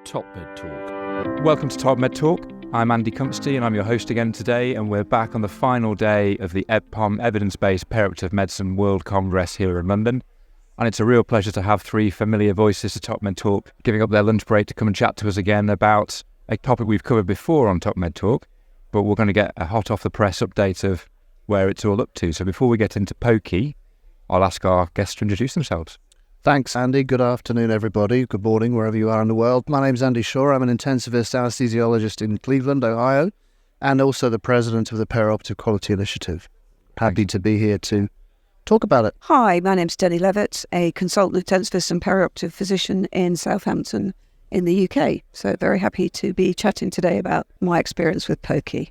TopMedTalk. Welcome to TopMedTalk. I'm Andy Cumpstey and I'm your host again today, and we're back on the final day of the EBPOM Evidence-Based Perioperative Medicine World Congress here in London. And it's a real pleasure to have three familiar voices to TopMedTalk giving up their lunch break to come and chat to us again about a topic we've covered before on TopMedTalk, but we're going to get a hot off the press update of where it's all up to. So before we get into POQI, I'll ask our guests to introduce themselves. Thanks, Andy. Good afternoon, everybody. Good morning, wherever you are in the world. My name's Andy Shaw. I'm an intensivist anesthesiologist in Cleveland, Ohio, and also the president of the Perioperative Quality Initiative. Happy to be here to talk about it. Hi, my name's Denny Levett, a consultant intensivist and perioperative physician in Southampton in the UK. So very happy to be chatting today about my experience with POQI.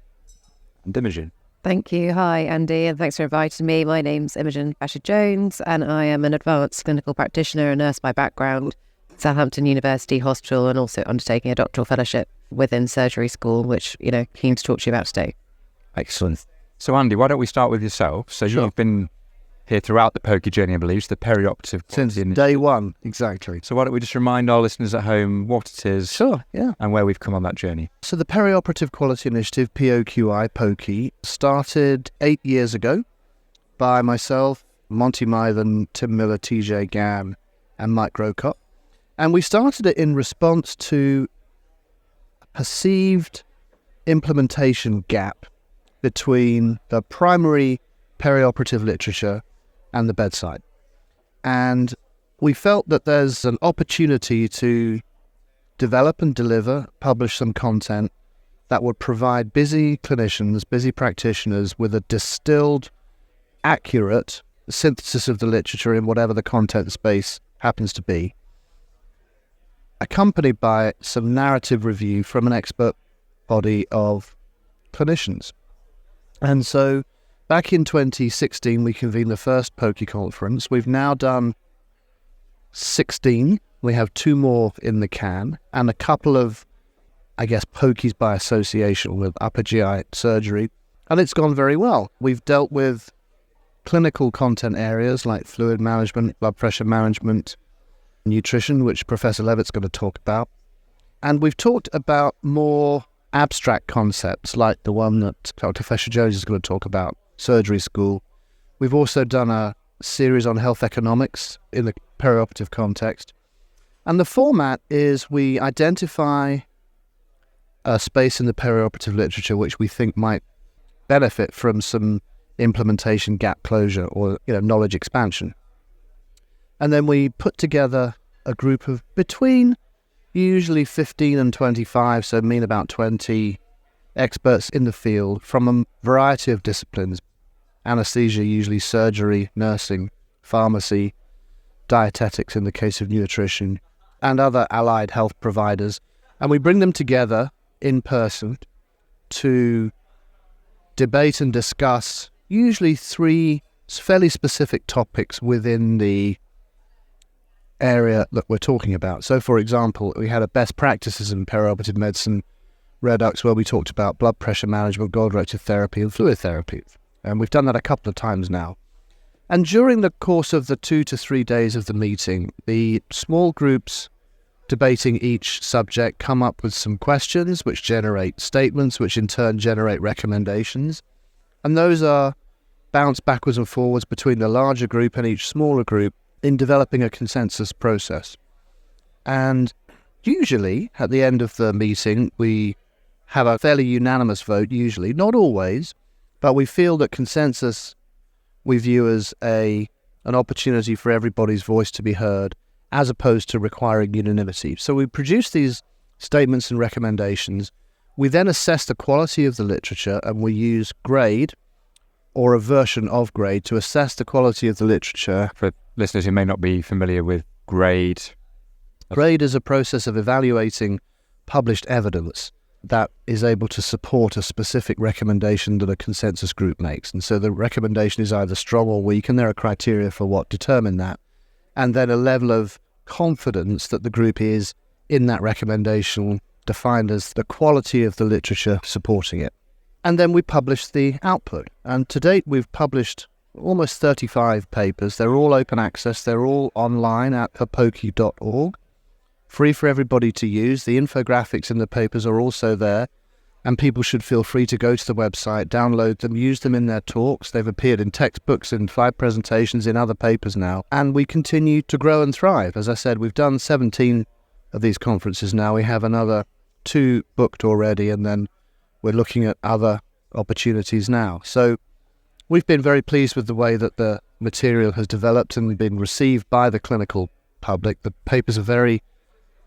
And Imogen. Thank you. Hi, Andy, and thanks for inviting me. My name's Imogen Fecher-Jones, and I am an advanced clinical practitioner and nurse by background, Southampton University Hospital, and also undertaking a doctoral fellowship within surgery school, which, keen to talk to you about today. Excellent. So, Andy, why don't we start with yourself? So Sure. You've been here throughout the POQI journey, I believe, the Perioperative Quality Since Initiative. day one, exactly. So why don't we just remind our listeners at home what it is Sure, yeah. and where we've come on that journey. So the Perioperative Quality Initiative, POQI, started 8 years ago by myself, Monty Mythen, Tim Miller, TJ Gann, and Mike Grocott. And we started it in response to a perceived implementation gap between the primary perioperative literature and the bedside. And we felt that there's an opportunity to develop and publish some content that would provide busy clinicians, busy practitioners with a distilled, accurate synthesis of the literature in whatever the content space happens to be, accompanied by some narrative review from an expert body of clinicians. And so back in 2016, we convened the first POQI conference. We've now done 16. We have 2 more in the can, and a couple of, POQIs by association with upper GI surgery, and it's gone very well. We've dealt with clinical content areas like fluid management, blood pressure management, nutrition, which Professor Levett's going to talk about. And we've talked about more abstract concepts like the one that Dr. Fecher-Jones is going to talk about, surgery school. We've also done a series on health economics in the perioperative context. And the format is we identify a space in the perioperative literature which we think might benefit from some implementation gap closure or knowledge expansion. And then we put together a group of between usually 15 and 25, so mean about 20 experts in the field from a variety of disciplines. Anesthesia, usually surgery, nursing, pharmacy, dietetics in the case of nutrition, and other allied health providers. And we bring them together in person to debate and discuss usually 3 fairly specific topics within the area that we're talking about. So, for example, we had a best practices in perioperative medicine redux where we talked about blood pressure management, goal-directed therapy, and fluid therapy. And we've done that a couple of times now. And during the course of the 2 to 3 days of the meeting, the small groups debating each subject come up with some questions which generate statements, which in turn generate recommendations. And those are bounced backwards and forwards between the larger group and each smaller group in developing a consensus process. And usually, at the end of the meeting, we have a fairly unanimous vote, usually, not always, but we feel that consensus we view as an opportunity for everybody's voice to be heard, as opposed to requiring unanimity. So we produce these statements and recommendations. We then assess the quality of the literature, and we use grade or a version of grade to assess the quality of the literature. For listeners who may not be familiar with grade. Grade is a process of evaluating published evidence that is able to support a specific recommendation that a consensus group makes. And so the recommendation is either strong or weak, and there are criteria for what determine that. And then a level of confidence that the group is in that recommendation, defined as the quality of the literature supporting it. And then we publish the output. And to date, we've published almost 35 papers. They're all open access. They're all online at POQI.org. free for everybody to use. The infographics in the papers are also there, and people should feel free to go to the website, download them, use them in their talks. They've appeared in textbooks, in 5 presentations, in other papers now, and we continue to grow and thrive. As I said, we've done 17 of these conferences now. We have another 2 booked already, and then we're looking at other opportunities now. So we've been very pleased with the way that the material has developed and been received by the clinical public. The papers are very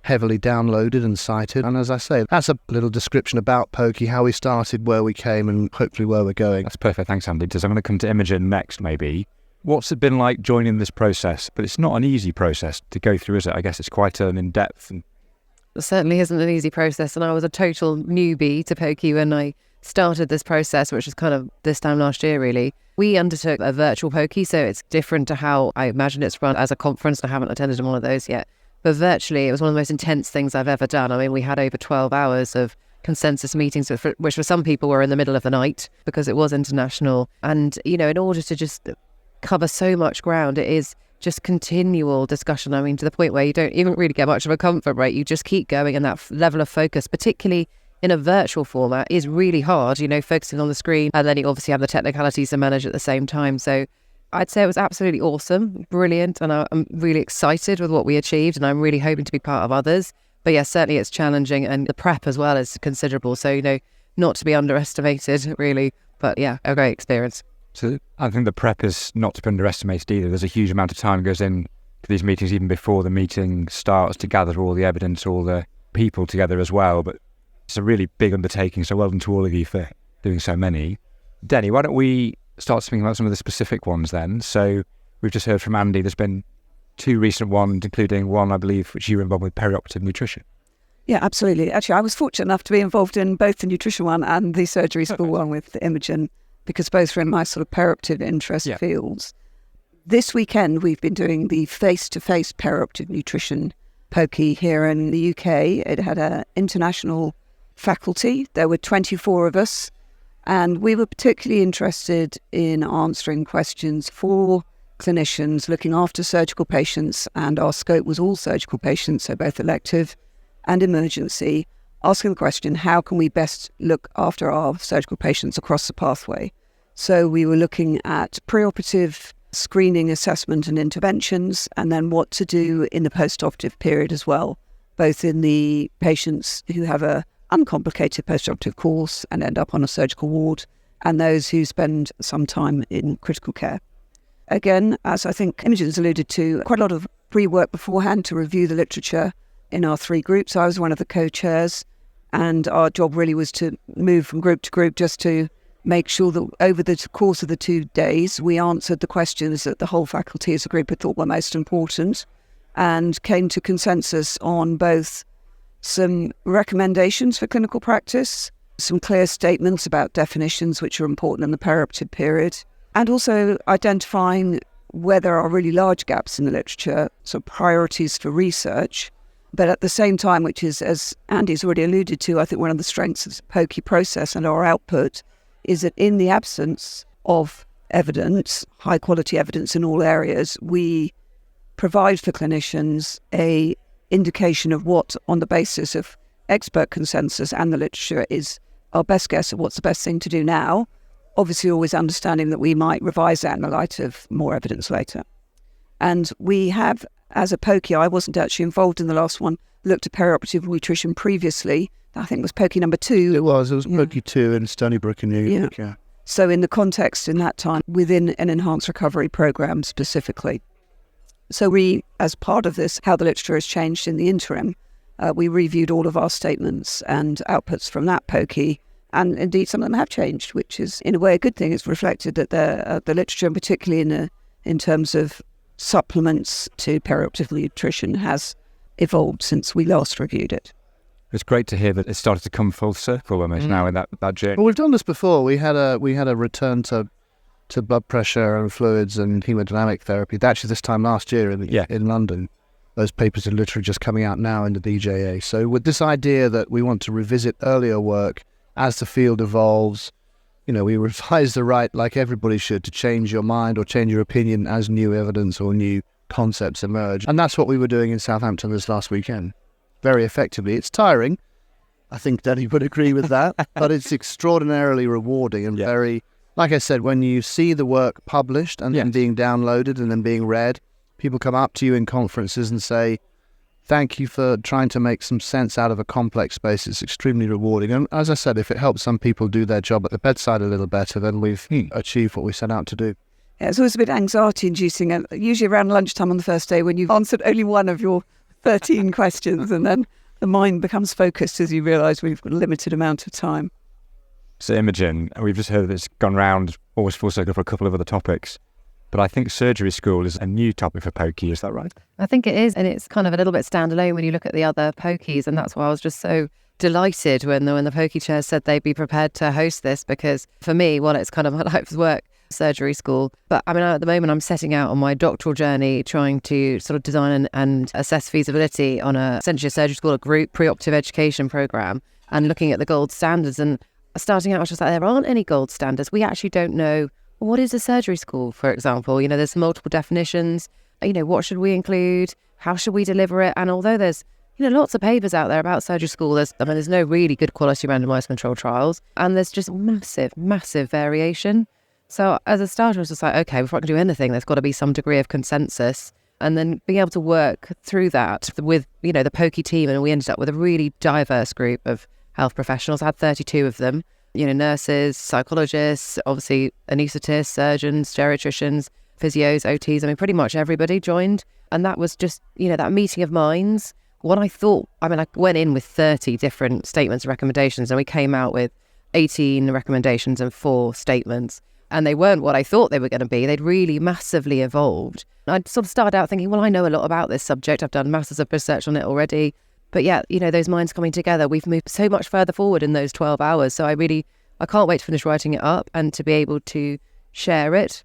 heavily downloaded and cited. And as I say, that's a little description about POQI, how we started, where we came, and hopefully where we're going. That's perfect. Thanks, Andy. So I'm going to come to Imogen next, maybe. What's it been like joining this process? But it's not an easy process to go through, is it? I guess it's quite an in-depth. It certainly isn't an easy process. And I was a total newbie to POQI when I started this process, which was kind of this time last year, really. We undertook a virtual POQI, so it's different to how I imagine it's run as a conference. I haven't attended one of those yet. But virtually, it was one of the most intense things I've ever done. I mean, we had over 12 hours of consensus meetings, which for some people were in the middle of the night because it was international. And, you know, in order to just cover so much ground, it is just continual discussion. I mean, to the point where you don't even really get much of a comfort break. You just keep going, and that level of focus, particularly in a virtual format, is really hard, you know, focusing on the screen. And then you obviously have the technicalities to manage at the same time. So I'd say it was absolutely awesome, brilliant, and I'm really excited with what we achieved, and I'm really hoping to be part of others. But yeah, certainly it's challenging, and the prep as well is considerable. So, you know, not to be underestimated, really. But yeah, a great experience. So I think the prep is not to be underestimated either. There's a huge amount of time goes in to these meetings, even before the meeting starts, to gather all the evidence, all the people together as well. But it's a really big undertaking, so well done to all of you for doing so many. Denny, why don't we start speaking about some of the specific ones then? So we've just heard from Andy, there's been 2 recent ones, including one, I believe, which you were involved with, perioperative nutrition. Yeah, absolutely. Actually, I was fortunate enough to be involved in both the nutrition one and the surgery school one with Imogen, because both are in my sort of perioperative interest fields. This weekend, we've been doing the face-to-face perioperative nutrition POQI here in the UK. It had an international faculty. There were 24 of us, and we were particularly interested in answering questions for clinicians looking after surgical patients, and our scope was all surgical patients, so both elective and emergency, asking the question, how can we best look after our surgical patients across the pathway? So we were looking at preoperative screening, assessment and interventions, and then what to do in the post-operative period as well, both in the patients who have a uncomplicated post-operative course and end up on a surgical ward, and those who spend some time in critical care. Again, as I think Imogen's alluded to, quite a lot of pre-work beforehand to review the literature in our 3 groups. I was one of the co-chairs, and our job really was to move from group to group just to make sure that over the course of the 2 days, we answered the questions that the whole faculty as a group had thought were most important, and came to consensus on both some recommendations for clinical practice, some clear statements about definitions which are important in the perioperative period, and also identifying where there are really large gaps in the literature, so priorities for research. But at the same time, which is, as Andy's already alluded to, I think one of the strengths of the POQI process and our output is that in the absence of evidence, high quality evidence in all areas, we provide for clinicians a indication of what, on the basis of expert consensus and the literature, is our best guess of what's the best thing to do now, obviously always understanding that we might revise that in the light of more evidence later. And we have, as a POQI, I wasn't actually involved in the last one, looked at perioperative nutrition previously. I think it was POQI number 2. It was POQI 2 in Stony Brook in New York, yeah. So in the context in that time, within an enhanced recovery program specifically. So we, as part of this, how the literature has changed in the interim, we reviewed all of our statements and outputs from that POQI, and indeed some of them have changed, which is in a way a good thing. It's reflected that the literature, and particularly in terms of supplements to perioperative nutrition, has evolved since we last reviewed it. It's great to hear that it started to come full circle almost now in that journey. Well, we've done this before. We had a return to blood pressure and fluids and hemodynamic therapy. Actually, this time last year in London. Those papers are literally just coming out now in the BJA. So with this idea that we want to revisit earlier work as the field evolves, we revise the right, like everybody should, to change your mind or change your opinion as new evidence or new concepts emerge. And that's what we were doing in Southampton this last weekend. very effectively. It's tiring. I think Denny would agree with that, but it's extraordinarily rewarding and very, like I said, when you see the work published and then being downloaded and then being read, people come up to you in conferences and say, thank you for trying to make some sense out of a complex space. It's extremely rewarding. And as I said, if it helps some people do their job at the bedside a little better, then we've achieved what we set out to do. Yeah, it's always a bit anxiety-inducing, usually around lunchtime on the first day when you've answered only one of your 13 questions, and then the mind becomes focused as you realise we've got a limited amount of time. So Imogen, we've just heard that it's gone round almost full circle for a couple of other topics, but I think surgery school is a new topic for POQI, is that right? I think it is, and it's kind of a little bit standalone when you look at the other POQIs, and that's why I was just so delighted when the POQI chairs said they'd be prepared to host this, because for me, well, it's kind of my life's work, surgery school. But I mean, at the moment, I'm setting out on my doctoral journey, trying to sort of design and assess feasibility on essentially a surgery school, a group preoperative education program, and looking at the gold standards. And starting out, I was just like, there aren't any gold standards. We actually don't know what is a surgery school, for example. You know, there's multiple definitions. You know, what should we include? How should we deliver it? And although there's lots of papers out there about surgery school, there's no really good quality randomised controlled trials, and there's just massive variation. So as a starter, I was just like, okay, before I can do anything, there's got to be some degree of consensus, and then being able to work through that with, the POQI team. And we ended up with a really diverse group of health professionals. I had 32 of them, nurses, psychologists, obviously anaesthetists, surgeons, geriatricians, physios, OTs. I mean, pretty much everybody joined. And that was just, that meeting of minds. What I thought, I went in with 30 different statements and recommendations, and we came out with 18 recommendations and 4 statements. And they weren't what I thought they were going to be. They'd really massively evolved. I'd sort of started out thinking, well, I know a lot about this subject. I've done masses of research on it already. But yeah, those minds coming together, we've moved so much further forward in those 12 hours. So I can't wait to finish writing it up and to be able to share it.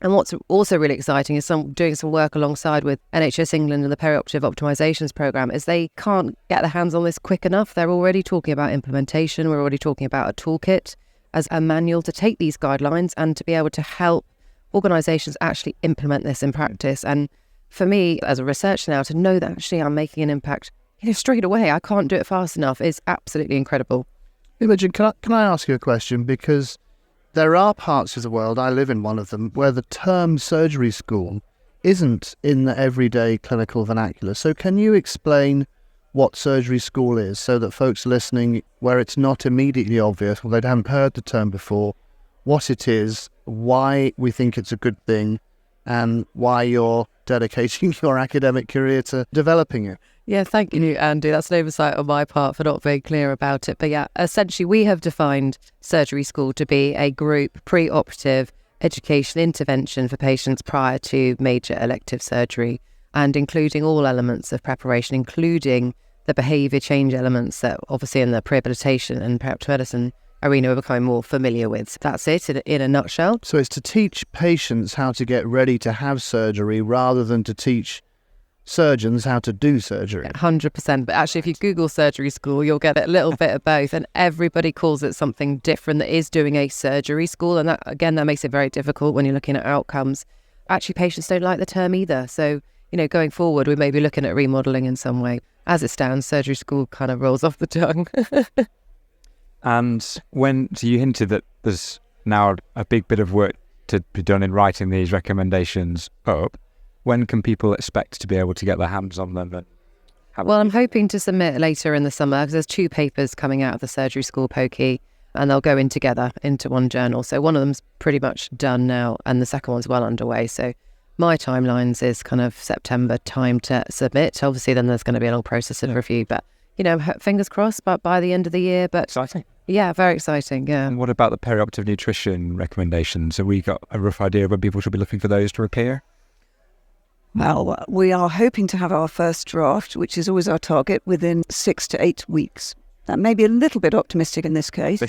And what's also really exciting is doing some work alongside with NHS England and the Perioperative Optimizations Programme, is they can't get their hands on this quick enough. They're already talking about implementation. We're already talking about a toolkit as a manual to take these guidelines and to be able to help organisations actually implement this in practice. And for me, as a researcher now, to know that actually I'm making an impact, straight away, I can't do it fast enough, is absolutely incredible. Imogen, can I ask you a question? Because there are parts of the world, I live in one of them, where the term surgery school isn't in the everyday clinical vernacular. So can you explain what surgery school is, so that folks listening, where it's not immediately obvious, well, they haven't heard the term before, what it is, why we think it's a good thing, and why you're dedicating your academic career to developing it? Yeah, thank you, Andy. That's an oversight on my part for not being clear about it. But yeah, essentially we have defined surgery school to be a group pre-operative education intervention for patients prior to major elective surgery, and including all elements of preparation, including the behaviour change elements that obviously in the rehabilitation and perioperative medicine arena we're becoming more familiar with. So that's it in a nutshell. So it's to teach patients how to get ready to have surgery rather than to teach surgeons how to do surgery. 100%. But actually, if you Google surgery school, you'll get a little bit of both. And everybody calls it something different that is doing a surgery school. And that makes it very difficult when you're looking at outcomes. Actually, patients don't like the term either. So, going forward, we may be looking at remodelling in some way. As it stands, surgery school kind of rolls off the tongue. And so you hinted that there's now a big bit of work to be done in writing these recommendations up. When can people expect to be able to get their hands on them? Well, I'm hoping to submit later in the summer, because there's 2 papers coming out of the surgery school POQI, and they'll go in together into one journal. So one of them's pretty much done now, and the second one's well underway. So my timelines is kind of September time to submit. Obviously, then there's going to be a long process of review, but fingers crossed, but by the end of the year. But exciting. Yeah, very exciting, yeah. And what about the perioperative nutrition recommendations? Have we got a rough idea of when people should be looking for those to appear? Well, we are hoping to have our first draft, which is always our target, within 6 to 8 weeks. That may be a little bit optimistic in this case.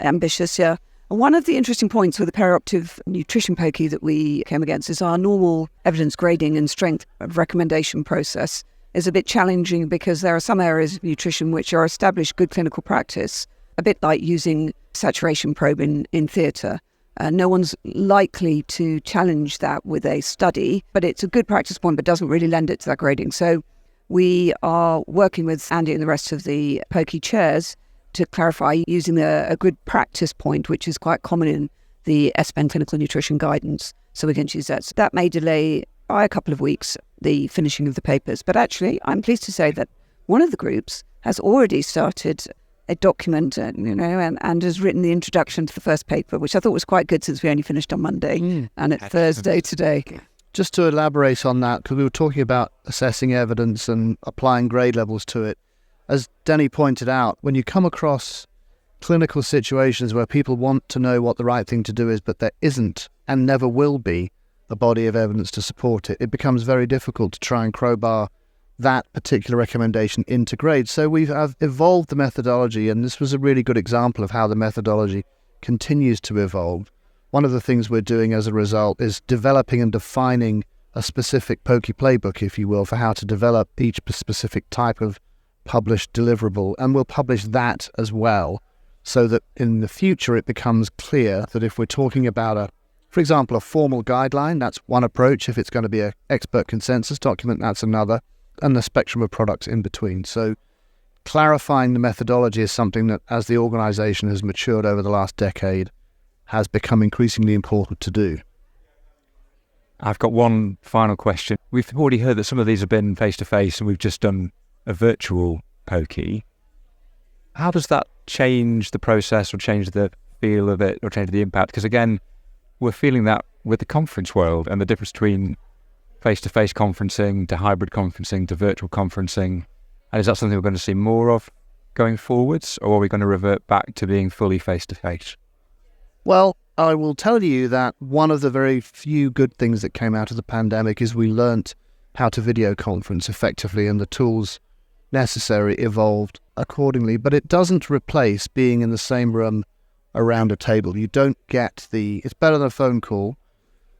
Ambitious, yeah. And one of the interesting points with the perioperative nutrition POQI that we came against is our normal evidence grading and strength of recommendation process is a bit challenging, because there are some areas of nutrition which are established good clinical practice, a bit like using saturation probe in theatre. No one's likely to challenge that with a study, but it's a good practice point, but doesn't really lend it to that grading. So we are working with Andy and the rest of the POQI chairs to clarify using a good practice point, which is quite common in the SPEN clinical nutrition guidance. So we're going to use that. So that may delay by a couple of weeks the finishing of the papers. But actually, I'm pleased to say that one of the groups has already started a document, and has written the introduction to the first paper, which I thought was quite good since we only finished on Monday and it's Thursday today. Just to elaborate on that, because we were talking about assessing evidence and applying grade levels to it, as Denny pointed out, when you come across clinical situations where people want to know what the right thing to do is, but there isn't and never will be a body of evidence to support it, it becomes very difficult to try and crowbar that particular recommendation into grade. So we've evolved the methodology, and this was a really good example of how the methodology continues to evolve. One of the things we're doing as a result is developing and defining a specific POQI playbook, if you will, for how to develop each specific type of published deliverable, and we'll publish that as well, so that in the future it becomes clear that if we're talking about for example, a formal guideline, that's one approach. If it's going to be an expert consensus document, that's another, and the spectrum of products in between. So clarifying the methodology is something that, as the organisation has matured over the last decade, has become increasingly important to do. I've got one final question. We've already heard that some of these have been face-to-face and we've just done a virtual POQI. How does that change the process or change the feel of it or change the impact? Because again, we're feeling that with the conference world and the difference between face-to-face conferencing to hybrid conferencing to virtual conferencing. And is that something we're going to see more of going forwards, or are we going to revert back to being fully face-to-face? Well, I will tell you that one of the very few good things that came out of the pandemic is we learnt how to video conference effectively, and the tools necessary evolved accordingly. But it doesn't replace being in the same room around a table. You don't get it's better than a phone call,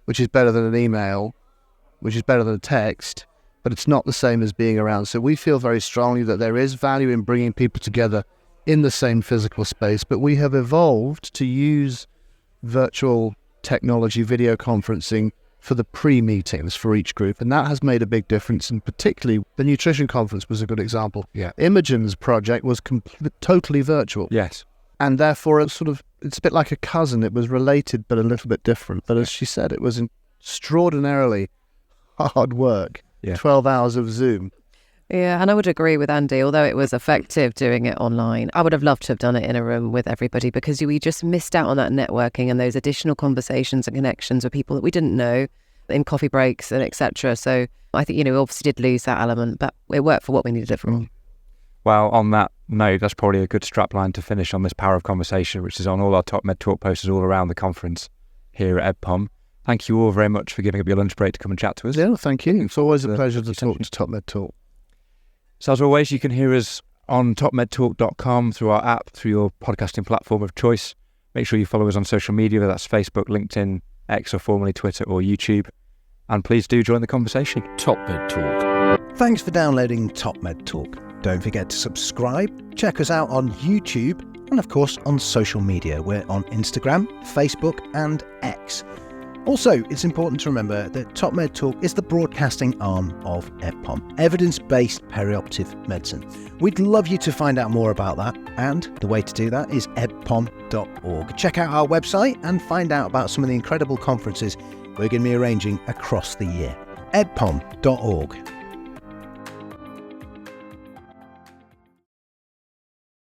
which is better than an email, which is better than a text, but it's not the same as being around. So we feel very strongly that there is value in bringing people together in the same physical space, but we have evolved to use virtual technology, video conferencing, for the pre-meetings for each group, and that has made a big difference. And particularly the nutrition conference was a good example. Yeah. Imogen's project was totally virtual. Yes. And therefore it's a bit like a cousin. It was related but a little bit different. But as she said, it was extraordinarily hard work. Yeah. 12 hours of Zoom. Yeah, and I would agree with Andy, although it was effective doing it online, I would have loved to have done it in a room with everybody, because we just missed out on that networking and those additional conversations and connections with people that we didn't know in coffee breaks and etc. So I think, we obviously did lose that element, but it worked for what we needed it for. Well, on that note, that's probably a good strapline to finish on this Power of Conversation, which is on all our TopMedTalk posters all around the conference here at EBPOM. Thank you all very much for giving up your lunch break to come and chat to us. Yeah, thank you. It's always a pleasure to talk to TopMedTalk. So as always, you can hear us on topmedtalk.com, through our app, through your podcasting platform of choice. Make sure you follow us on social media, whether that's Facebook, LinkedIn, X, or formerly Twitter or YouTube. And please do join the conversation. TopMedTalk. Thanks for downloading TopMedTalk. Don't forget to subscribe, check us out on YouTube, and of course on social media. We're on Instagram, Facebook and X. Also, it's important to remember that TopMedTalk is the broadcasting arm of EBPOM, Evidence-Based Perioperative Medicine. We'd love you to find out more about that, and the way to do that is EBPOM.org. Check out our website and find out about some of the incredible conferences we're going to be arranging across the year. EBPOM.org.